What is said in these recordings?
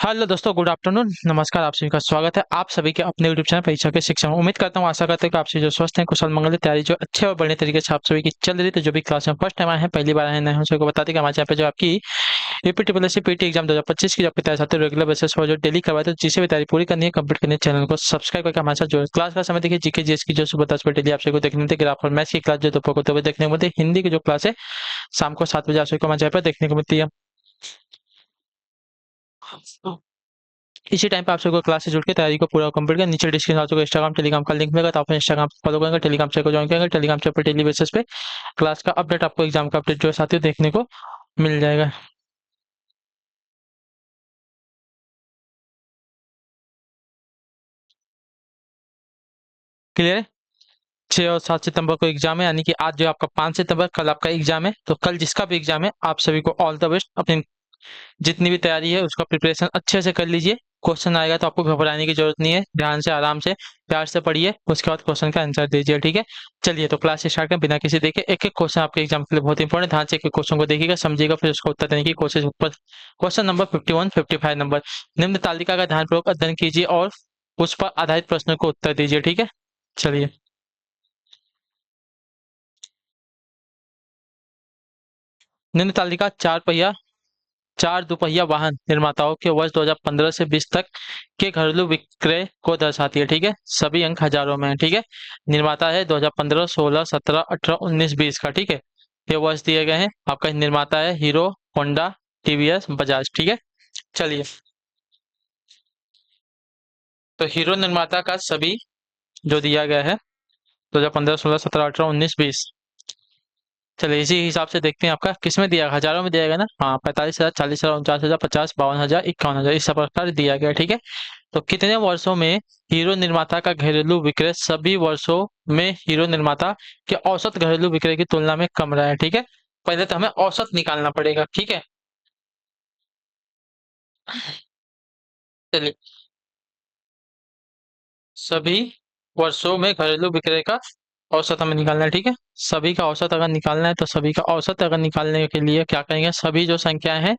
Hello दोस्तों, good afternoon. नमस्कार, आप सभी का स्वागत है आप सभी के अपने यूट्यूब चैनल परीक्षा के शिक्षा में। उम्मीद करता हूँ, आशा करते हैं कि आप सभी जो स्वस्थ हैं, कुशल मंगल है, तैयारी जो अच्छे और बढ़िया तरीके से आप सभी की चल रही है। तो जो भी क्लास में फर्स्ट टाइम आए हैं, पहली बार आए हैं, नए हैं, सबको बताते हैं कि हमारे यहाँ पे जो आपकी UP triple S C PT exam 2025 की जो आपकी तैयारी आते हैं रेगुलर बेसिस पर जो डेली करवाते हैं, जिसे भी तैयारी पूरी करनी है, कंप्लीट करनी है, चैनल को सब्सक्राइब करके हमारे साथ जो क्लास का समय देखिए। जीके जीएस की जो सुबह 10 बजे डेली आप सभी को देखने मिलती है। ग्राफ और मैथ्स की क्लास जो दोपहर को 2 बजे देखने को मिलती है। हिंदी की जो क्लास है शाम को 7 बजे आप सभी को हमारे यहाँ पर देखने को मिलती है। इसी टाइम पे आप सबको क्लास से जुड़ के तैयारी को पूरा कंप्लीट कर नीचे डिस्क्रिप्शन आपको इंस्टाग्राम टेलीग्राम का लिंक मिलेगा, तो आप इंस्टाग्राम फॉलो करेंगे, टेलीग्राम चैनल को ज्वाइन करेंगे। टेलीग्राम चैनल पर डेली बेसिस पे क्लास का अपडेट, आपको एग्जाम का अपडेट जो है साथ ही देखने को मिल जाएगा। क्लियर है। 6 और 7 सितंबर को एग्जाम है, यानी कि आज जो आपका 5 सितंबर, कल आपका एग्जाम है। तो कल जिसका भी एग्जाम है, आप सभी को ऑल द बेस्ट। अपनी जितनी भी तैयारी है उसका प्रिपरेशन अच्छे से कर लीजिए। क्वेश्चन आएगा तो आपको घबराने की जरूरत नहीं है, ध्यान से आराम से प्यार से पढ़िए, उसके बाद क्वेश्चन का आंसर दीजिए। ठीक है। चलिए तो क्लास स्टार्ट करें बिना किसी देखे। एक एक क्वेश्चन आपके एग्जाम के लिए बहुत इंपॉर्टेंट, ध्यान से एक एक क्वेश्चन को देखिएगा, समझिएगा, फिर उसका उत्तर देने की कोशिश। ऊपर क्वेश्चन नंबर 51 55 नंबर, निम्न तालिका का ध्यानपूर्वक अध्ययन कीजिए और उस पर आधारित प्रश्नों को उत्तर दीजिए। ठीक है। चलिए, निम्न तालिका चार दुपहिया वाहन निर्माताओं के वर्ष 2015 से 20 तक के घरेलू विक्रय को दर्शाती है। ठीक है। सभी अंक हजारों में है। ठीक है। निर्माता है 2015, 16, 17, 18, 19, 20 का। ठीक है। ये वर्ष दिए गए हैं। आपका निर्माता है हीरो, होंडा, टीवीएस, बजाज। ठीक है। चलिए, तो हीरो निर्माता का सभी जो दिया गया है 2015, 16, 17, 18, 19, 20। चलिए, इसी हिसाब से देखते हैं आपका किस में दिया, हजारों में दिया गया ना। हाँ, 45,000, 40,000, 49,000, 50, 52,000, 51,000, इस सब प्रकार दिया गया। ठीक है। तो कितने वर्षों में हीरो निर्माता का घरेलू विक्रय सभी वर्षों में हीरो निर्माता के औसत घरेलू विक्रय की तुलना में कम रहा है। ठीक है। पहले तो हमें औसत निकालना पड़ेगा। ठीक है। चलिए, सभी वर्षों में घरेलू विक्रय का औसत हमें निकालना है। ठीक है। सभी का औसत अगर निकालना है, तो सभी का औसत अगर निकालने के लिए क्या करेंगे, सभी जो संख्याएं हैं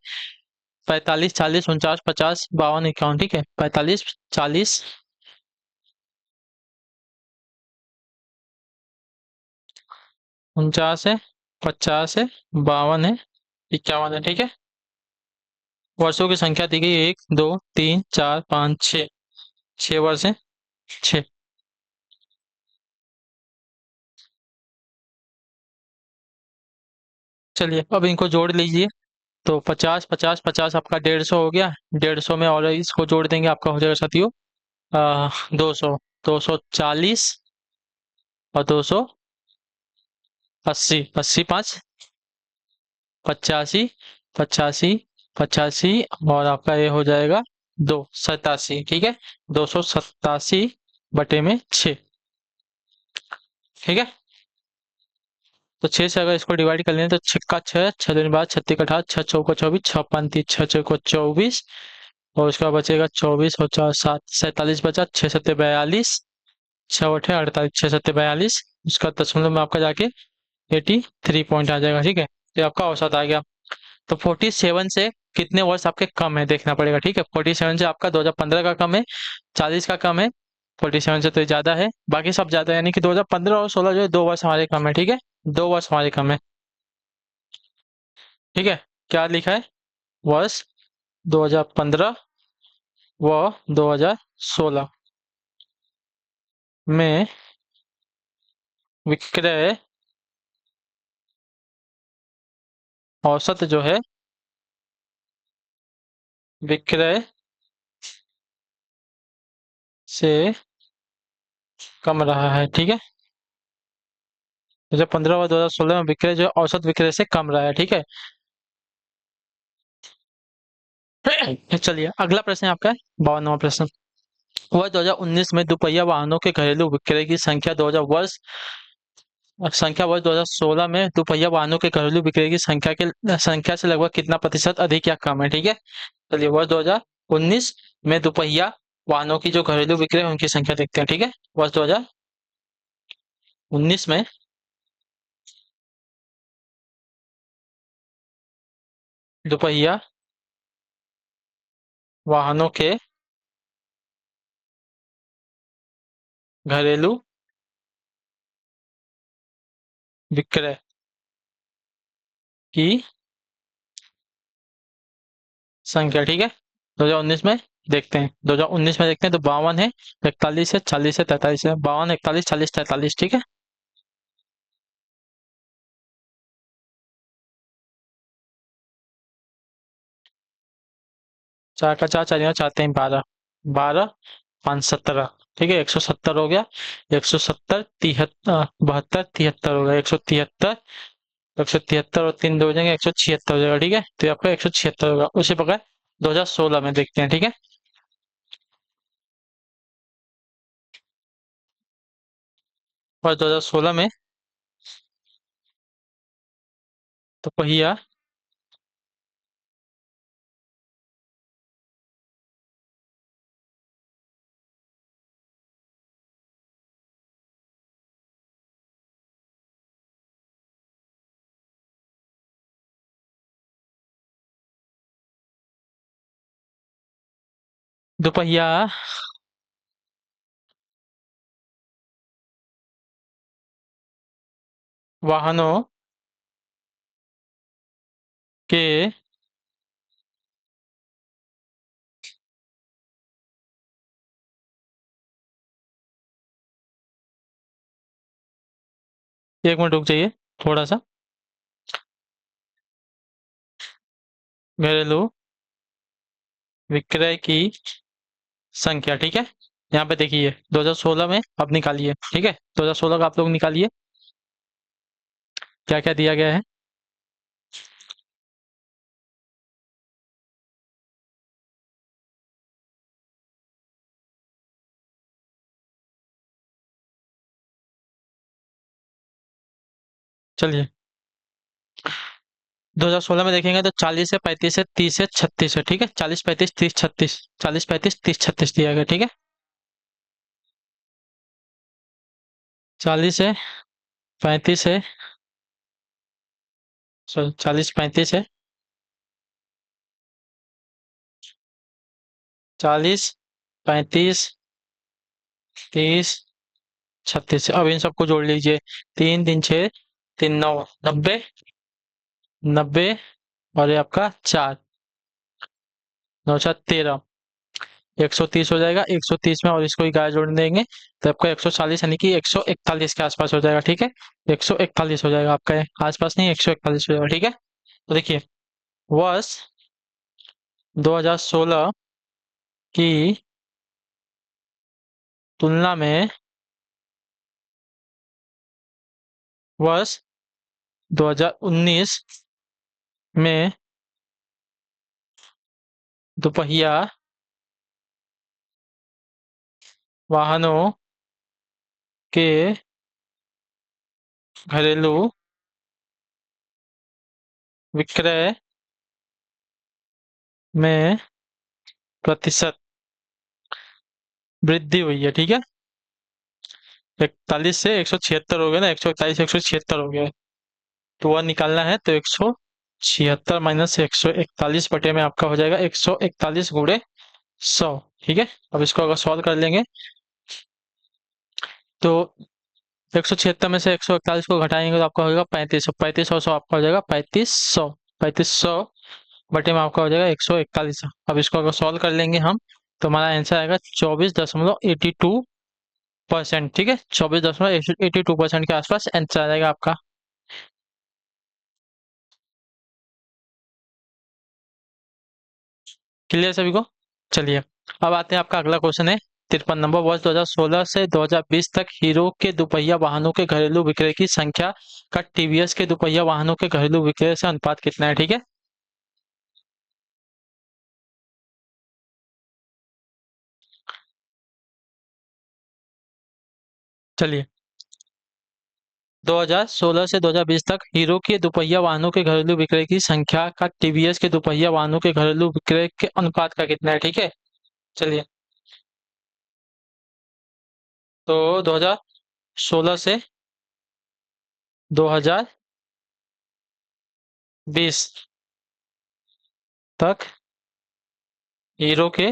45, 40, 49, 50, 52, 51। ठीक है। 45, 40, 49 है, 50 है, 52 है, 51 है। ठीक है। वर्षों की संख्या दी गई 1, 2, 3, 4, 5, 6। 6 वर्ष है। 6। चलिए, अब इनको जोड़ लीजिए। तो 50, 50, 50 आपका 150 हो गया। 150 में और इसको जोड़ देंगे, आपका हो जाएगा साथियों 200, 240 और 280। 80 5, 85, 85, 85 और आपका ये हो जाएगा 287। ठीक है। 287/6। ठीक है। तो 6 से अगर इसको डिवाइड कर लें तो 6 का 6, 6 दूनी 12, 36 का 18, 6 चौका 24, 6 5 3, 6 चौको 24 और उसका बचेगा 24 और 4 7, 47 बचा। 6 7 42, 6 8 48, 6 7 42। उसका दशमलव में आपका जाके 83 पॉइंट आ जाएगा। ठीक है। ये आपका औसत आ गया। तो 47 से कितने वर्ष आपके कम है देखना पड़ेगा। ठीक है। 47 से आपका 2015 का कम है, 40 का कम है। 47 से तो ये ज्यादा है, बाकी सब ज्यादा है, यानी कि 2015 और 16 जो है 2 वर्ष हमारे कम है। ठीक है। 2 वर्ष हमारे कम है। ठीक है। क्या लिखा है, वर्ष 2015 व 2016 में विक्रय औसत जो है, विक्रय से कम रहा है। ठीक है। 2015 व 2016 में विक्रय जो है, औसत विक्रय से कम रहा है। ठीक है। चलिए, अगला प्रश्न है आपका 52वां प्रश्न। वर्ष 2019 में दुपहिया वाहनों के घरेलू विक्रय की संख्या वर्ष 2016 में दुपहिया वाहनों के घरेलू विक्रय की संख्या से लगभग कितना प्रतिशत अधिक या कम है। ठीक है। चलिए, वर्ष 2019 में दुपहिया वाहनों की जो घरेलू विक्रय है, उनकी संख्या देखते हैं। ठीक है। वर्ष 2019 में दुपहिया वाहनों के घरेलू विक्रय की संख्या, ठीक है। 2019 में देखते हैं, 2019 में देखते हैं, तो 52 है, 41 है, 40 है, 43 है, 52, 41, 40, 43, ठीक है। चार का चार, चार चाहते हैं 12, 12, 5, 17, ठीक है, 170 हो गया, 170, 73, 72, 73 हो गया, 173, 173 और 3 दो हो जाएंगे, 176 हो जाएगा, ठीक है। तो ये आपका 176 होगा। उसी प्रकार 2016 में देखते हैं, ठीक है। और 2016 में तो पहिया दोपहिया वाहनों के एक मिनट रुक जाइए थोड़ा सा। घरेलू विक्रय की संख्या, ठीक है। यहाँ पे देखिए 2016 में आप निकालिए, ठीक है, 2016 का आप लोग निकालिए, क्या क्या दिया गया है। चलिए 2016 में देखेंगे तो 40 है, 35 है, 30 है, 36 है, ठीक है। 40, 35, 30, 36, 40, 35, 30, 36 दिया गया, ठीक है। 40 है, 35 है, सॉरी 40, 35 है, 40, 35, 30, 36। अब इन सबको जोड़ लीजिए, 3, 3, 6, 3, 9, 90, 90, और ये आपका 4, 9, 7, 13, 130 हो जाएगा। 130 में और इसको 11 जोड़ देंगे तो आपका 140 यानी कि 141 के आसपास हो जाएगा, ठीक है। 141 हो जाएगा आपका, ये आसपास नहीं, 141 हो जाएगा, ठीक है। तो देखिए वर्ष 2016 की तुलना में वर्ष 2019 में दोपहिया वाहनों के घरेलू विक्रय में प्रतिशत वृद्धि हुई है, ठीक है। 41 से 176 हो गया ना, 141, 176 हो गया, तो वह निकालना है, तो 176 माइनस 141 बटे में आपका हो जाएगा 141 गुणे 100, ठीक है। अब इसको अगर सॉल्व कर लेंगे तो 176 में से 141 को घटाएंगे तो आपका हो जाएगा 3500, 3500, 100 आपका हो जाएगा 3500, 3500 बटे में आपका हो जाएगा 141। अब इसको अगर सॉल्व कर लेंगे हम तो हमारा आंसर आएगा 24.82%, ठीक है। 24.82% के आसपास आंसर आ जाएगा आपका। क्लियर सभी को। चलिए अब आते हैं, आपका अगला क्वेश्चन है 53 नंबर। वर्ष 2016 से 2020 तक हीरो के दुपहिया वाहनों के घरेलू विक्रय की संख्या का टीवीएस के दुपहिया वाहनों के घरेलू विक्रय से अनुपात कितना है, ठीक है। चलिए 2016 से 2020 तक हीरो के दुपहिया वाहनों के घरेलू विक्रय की संख्या का टीवीएस के दुपहिया वाहनों के घरेलू विक्रय के अनुपात का कितना है, ठीक है। चलिए तो 2016 से 2020 तक हीरो के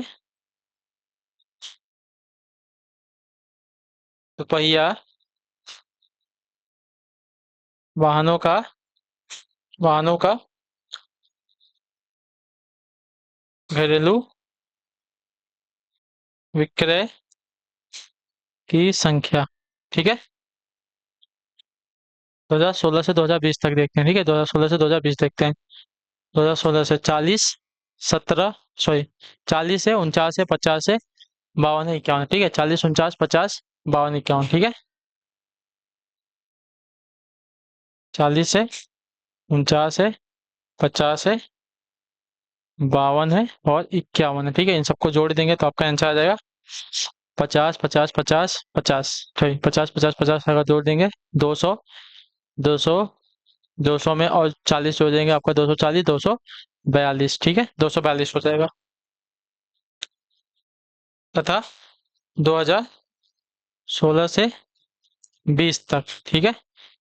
दुपहिया वाहनों का वाहनों का घरेलू विक्रय की संख्या। ठीक है, 2016 से 2020 तक देखते हैं। ठीक है, 2016 से 2020 देखते हैं। 2016 से 40, 17, सॉरी, 40 है, 49 है, 50 है, 52 है, 51। ठीक है, 40, 49, 50, 52, 51। ठीक है, 40 है, 49 है, 50 है, 52 है और 51 है। ठीक है, इन सबको जोड़ देंगे तो आपका आंसर आ जाएगा 50, 50, 50, 50। सॉरी, 50, 50, 50 अगर जोड़ देंगे 200, 200, 200 में और 40 जोड़ देंगे आपका 240, 242। ठीक है, 242 हो जाएगा। तथा 2016 से 20 तक। ठीक है,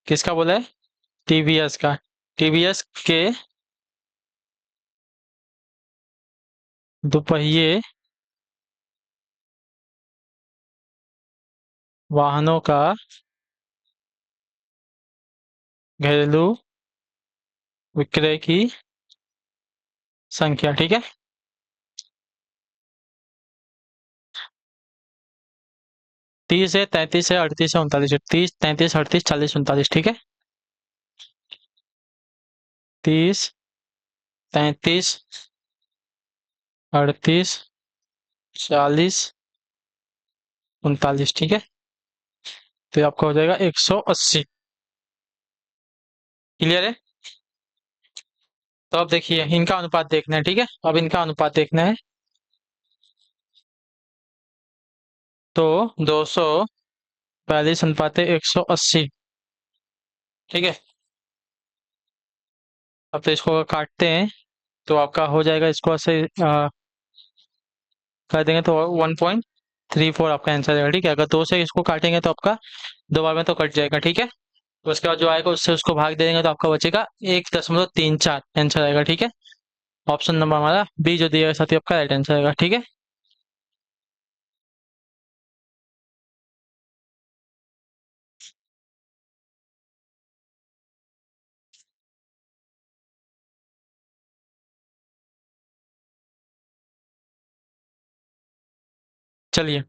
किसका बोला है? टीवीएस का। टीवीएस के दुपहिए वाहनों का घरेलू विक्रय की संख्या। ठीक है, 30 है, 33 है, 38 है, 39 है। 30, 33, 38, 40, 39। ठीक है, 30, 33, 38, 40, 39। ठीक है, तो ये आपका हो जाएगा 180। क्लियर है? तो अब देखिए इनका अनुपात देखना है। ठीक है, अब इनका अनुपात देखना है। तो 242 अनुपात 180। ठीक है, अब तो इसको अगर काटते हैं तो आपका हो जाएगा, इसको ऐसे कर देंगे तो 1.34 आपका आंसर आएगा। ठीक है, अगर दो से इसको काटेंगे तो आपका दो बार में तो कट जाएगा। ठीक है, तो उसके बाद जो आएगा उससे उसको भाग दे देंगे तो आपका बचेगा 1.34 आंसर आएगा। ठीक है, ऑप्शन नंबर हमारा बी जो दिया है साथी आपका राइट आंसर आएगा। ठीक है, चलिए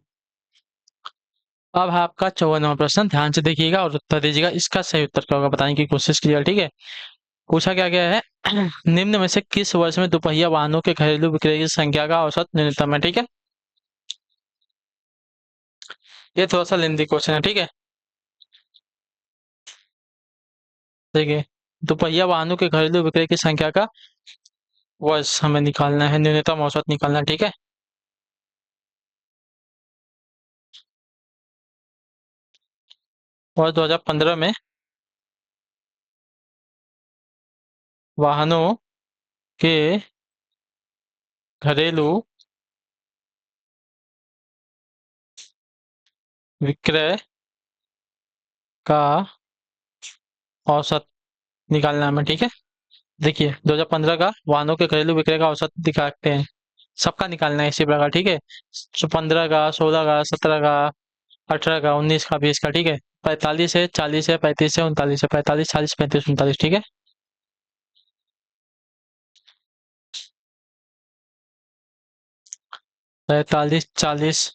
अब है आपका 54वां प्रश्न। ध्यान से देखिएगा और उत्तर दीजिएगा। इसका सही उत्तर क्या होगा बताने की कोशिश कीजिएगा। ठीक है, पूछा क्या गया है? निम्न में से किस वर्ष में दोपहिया वाहनों के घरेलू विक्रय की संख्या का औसत न्यूनतम है? ठीक है, ये थोड़ा सा लेंदी क्वेश्चन है। ठीक है, देखिए, दोपहिया वाहनों के घरेलू विक्रय की संख्या का वर्ष हमें निकालना है, न्यूनतम औसत निकालना है। ठीक है, और 2015 में वाहनों के घरेलू विक्रय का औसत निकालना है हमें। ठीक है, देखिए 2015 का वाहनों के घरेलू विक्रय का औसत दिखाते हैं, सबका निकालना है इसी प्रकार। ठीक है, 15 का, 16 का, 17 का, 18 का, 19 का, 20 का। ठीक है, 45 है, 40 है, 35 है, 39 है, 45, 40, 35, 39। ठीक है, 45, 40,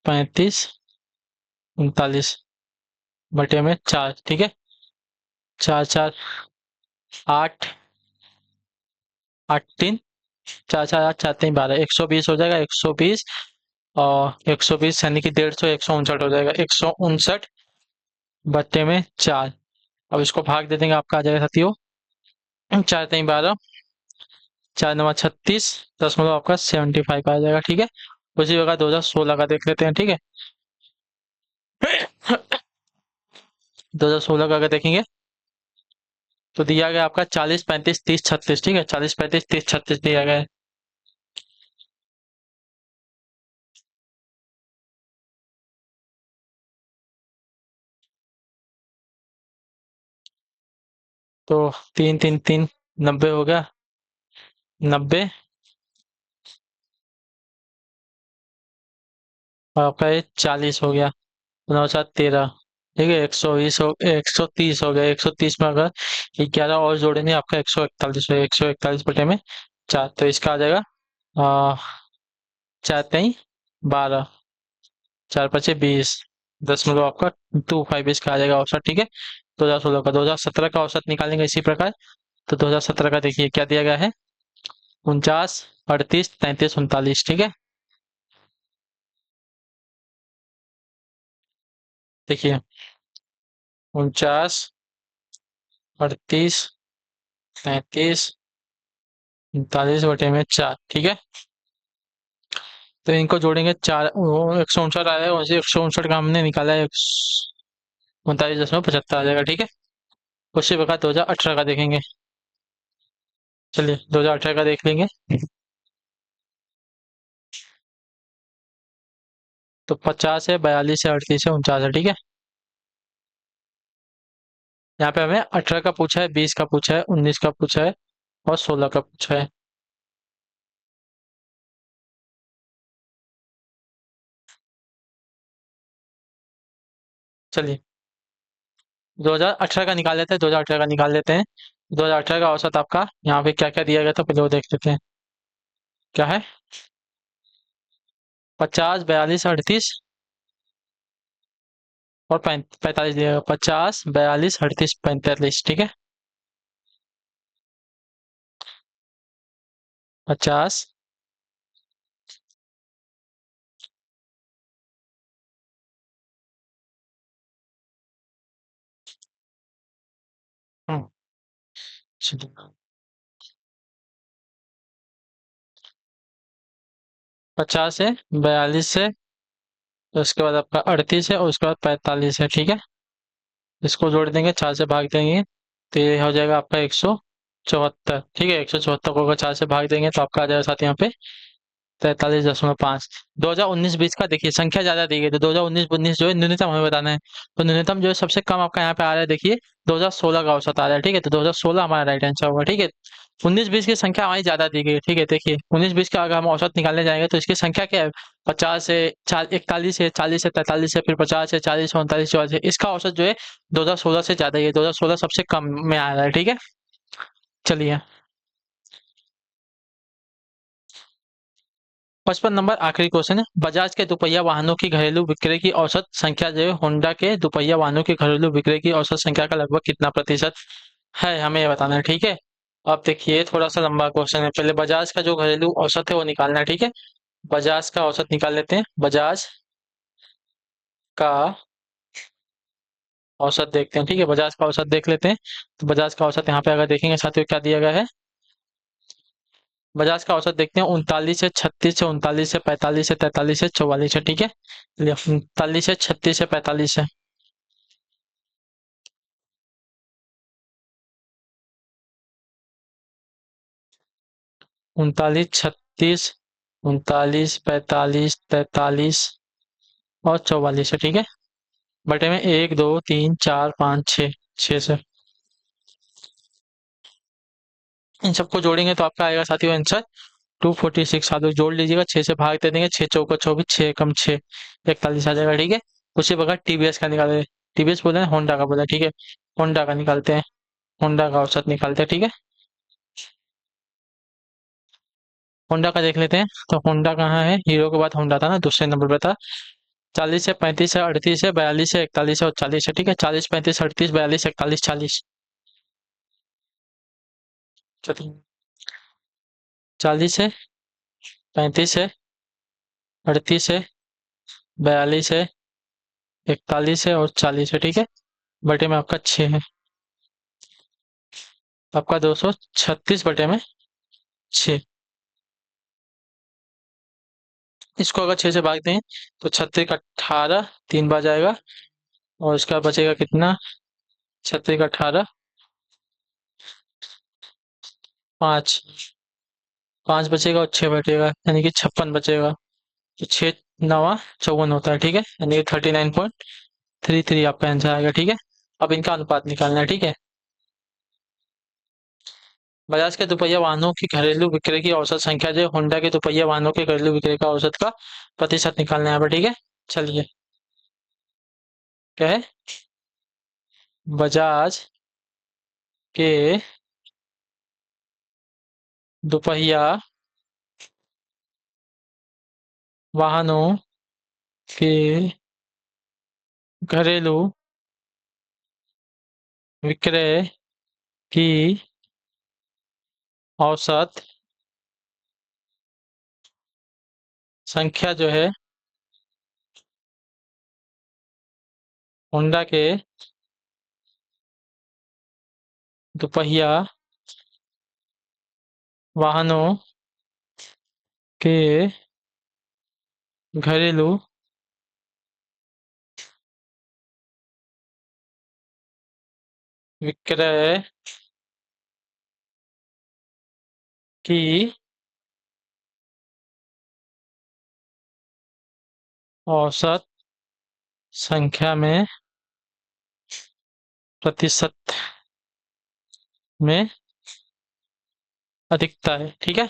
35, 39 बटे में 4। ठीक है, 4, 4, 8, 8, 3, 4, 4, 8, 4, 3, 12, 120 हो जाएगा। 120 और 120 यानी कि 150, 159 हो जाएगा। 159 बटे में 4। अब इसको भाग दे देंगे, आपका आ जाएगा साथियों 4, 3, 12, 4, 9, 36, 10 आपका 75 आ जाएगा। ठीक है, उसी जगह 2016 का देख लेते हैं। ठीक है, 2016 का अगर देखेंगे तो दिया गया आपका 40, 35, 30, 36। ठीक है, 40, 35, 30, 36 दिया गया है। तो 3, 3, 3, 90 हो गया। 90 और आपका ये 40 हो गया, 9 7 13, ठीक है। 120 हो, 130 हो गया। 130 में अगर 11 और जोड़ेंगे आपका 141 हो, 141 बटे में 4, तो इसका आ जाएगा आ, 4×3 = 12, 4×5 = 20, 10 आपका 25 इसका आ जाएगा औसत, ठीक है। 2016 का, 2017 का औसत निकालेंगे इसी प्रकार। तो 2017 का देखिए क्या दिया गया है, 49, 38, 33, 39, ठीक है। देखिए 49, 38, 33, 39 बटे में 4, ठीक है। तो इनको जोड़ेंगे, चार 159 आया है, वैसे 159 का हमने निकाला है 39.75 आ जाएगा, ठीक है। उसी प्रकार 2018 का देखेंगे। चलिए 2018 का देख लेंगे। तो 50 है, 42 है, 38 है, 49 है, ठीक है। यहाँ पे हमें 18 का पूछा है, 20 का पूछा है, 19 का पूछा है और 16 का पूछा है। चलिए 2018 का निकाल लेते हैं, 2018 का निकाल लेते हैं। 2018 का औसत आपका यहाँ पे क्या क्या दिया गया था पहले वो देख लेते हैं। क्या है, 50, 42, 38 और 45 दिया गया। 50, 42, 38, 45, ठीक है। 50, चलिए 50 है, 42 है, तो उसके बाद आपका 38 है और उसके बाद 45 है, ठीक है। इसको जोड़ देंगे, 4 से भाग देंगे, तो ये हो जाएगा आपका 174, ठीक है। 174 को अगर 4 से भाग देंगे तो आपका आ जाएगा साथ यहाँ पे 43.5। 2019-20 का देखिए संख्या ज्यादा दी गई, तो 2019-19 जो है न्यूनतम हमें बताना है। तो न्यूनतम जो है सबसे कम आपका यहाँ पे आ रहा है, देखिए 2016 का औसत आ रहा है, ठीक है। तो 2016 हमारा राइट आंसर होगा, ठीक है। 19-20 की संख्या हमारी ज्यादा दी गई है, ठीक है। देखिए 19-20 का अगर हम औसत निकालने जाएंगे तो इसकी संख्या क्या है, 50 है, 41 है, 40 है, 43 है, फिर 50 है, 40 है, 39, 44 है। इसका औसत जो है 2016 से ज्यादा ही है, 2016 सबसे कम में आ रहा है, ठीक है। चलिए 55 नंबर आखिरी क्वेश्चन है। बजाज के दुपहिया वाहनों की घरेलू विक्रय की औसत संख्या जो है होंडा के दुपहिया वाहनों की घरेलू विक्रय की औसत संख्या का लगभग कितना प्रतिशत है, हमें ये बताना है, ठीक है। अब देखिए थोड़ा सा लंबा क्वेश्चन है, पहले बजाज का जो घरेलू औसत है वो निकालना है, ठीक है। बजाज का औसत निकाल लेते हैं। बजाज का औसत देखते हैं, ठीक है। बजाज का औसत देख लेते हैं। तो बजाज का औसत यहाँ पे अगर देखेंगे साथियों क्या दिया गया है, बजाज का औसत देखते हैं, 39 है, 36 है, 39 है, 45 है, 43 है, 44 है, ठीक है। चलिए 39 है, 36 है, 45 है। 39, 36, 39, 45, 43 और 44 है, ठीक है। बटे में 1 2 3 4 5 6, 6 से इन सबको जोड़ेंगे तो आपका आएगा साथियों आंसर 246। आप लोग जोड़ लीजिएगा, 6 से भाग दे देंगे, 6 चौका 24, 6 कम 6 41 आ जाएगा, ठीक है। उसी प्रकार टीवीएस का निकाले, टीवीएस बोले होंडा का बोला, ठीक है। होंडा का निकालते हैं, होंडा का औसत निकालते हैं, ठीक है। होंडा का देख लेते हैं। तो होंडा कहाँ है, हीरो के बाद होंडा था ना, दूसरे नंबर पे था। 40 है, 35 है, 38 है, 42 है, 41 है और 40 है, ठीक है। 40, 35, 38, 42, 41, 40। चलिए 40 है, 35 है, 38 है, 42 है, 41 है और 40 है, ठीक है। बटे में आपका 6 है, आपका 236 बटे में 6। इसको अगर 6 से भाग दें तो 36 का 18, 3 बार जाएगा और इसका बचेगा कितना, 36 का 18, 5, 5 बचेगा और 6 बचेगा, यानी कि 56 बचेगा। तो 6 नवा 54 होता है, ठीक है। यानी कि 39.33 आपका आंसर आएगा, ठीक है। अब इनका अनुपात निकालना है, ठीक है। बजाज के दुपहिया वाहनों की घरेलू विक्रय की औसत संख्या जो है होंडा के दुपहिया वाहनों के घरेलू विक्रय का औसत का प्रतिशत निकालना है यहाँ पर, ठीक है। चलिए, क्या है? बजाज के दुपहिया वाहनों के घरेलू विक्रय की औसत संख्या जो है होंडा के दुपहिया वाहनों के घरेलू विक्रय की औसत संख्या में प्रतिशत में अधिकता है। ठीक है,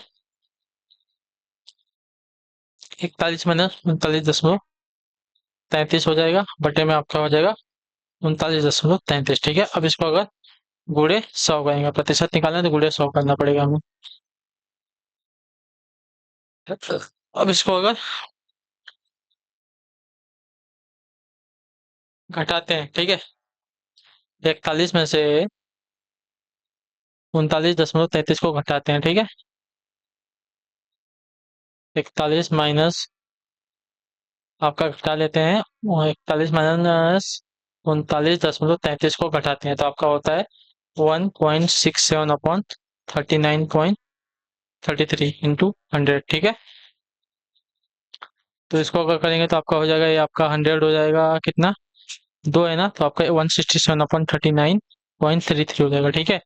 41-39.33 हो जाएगा, बटे में आपका हो जाएगा 39.33। ठीक है, अब इसको अगर गुड़े 100 करेंगे, प्रतिशत निकालना है तो गुड़े 100 करना पड़ेगा हमें। अब इसको अगर घटाते हैं, ठीक है, 41 में से 39.33 को घटाते हैं। ठीक है, 41 माइनस आपका घटा लेते हैं, और 41 माइनस 39.33 को घटाते हैं तो आपका होता है 1.67 अपॉन 39.33 इंटू 100। ठीक है, तो इसको अगर करेंगे तो आपका हो जाएगा, ये आपका 100 हो जाएगा, कितना, 2 है ना, तो आपका 167/39.33 हो जाएगा। ठीक है,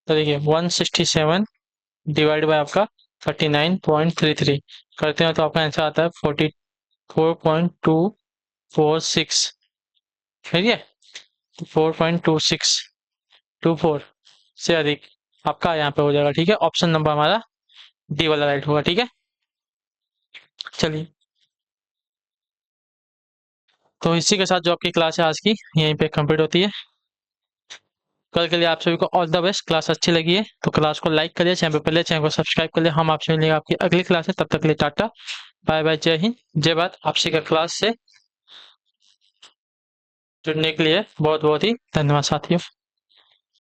तो देखिए 167 डिवाइड बाय आपका 39.33 करते हैं तो आपका आंसर आता है 44.246। ठीक है, 4.2624 से अधिक आपका यहाँ पे हो जाएगा। ठीक है, ऑप्शन नंबर हमारा डी वाला राइट होगा। ठीक है, चलिए, तो इसी के साथ जो आपकी क्लास है आज की यहीं पे कंप्लीट होती है। कल के लिए आप सभी को ऑल द बेस्ट। क्लास अच्छी लगी है तो क्लास को लाइक करिए, चैनल पर पहले चैनल को सब्सक्राइब करिए। हम आपसे मिलेंगे आपकी अगली क्लास है, तब तक के लिए टाटा बाय बाय, जय हिंद जय भारत। आपसे का क्लास से जुड़ने के लिए बहुत बहुत ही धन्यवाद साथियों।